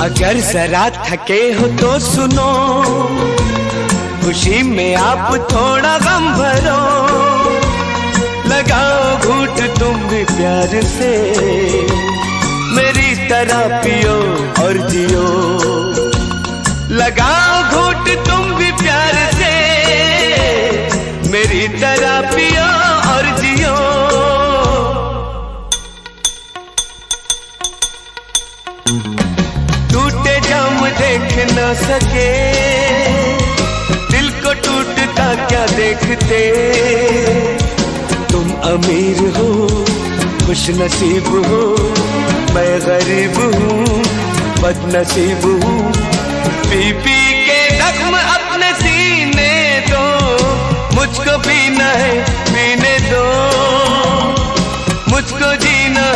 अगर जरा थके हो तो सुनो, खुशी में आप थोड़ा गम भरो। लगाओ घूंट तुम भी प्यार से, मेरी तरह पियो और जियो। लगाओ घूंट तुम भी प्यार से, मेरी तरह पियो और जियो। टूटे जाम देख न सके, दिल को टूटता क्या देखते। तुम अमीर हो, खुश नसीब हो, मैं गरीब हूँ, बदनसीब हूँ। पी पी के जख्म अपने सीने दो, मुझको पीना है पीने दो, मुझको जीना है।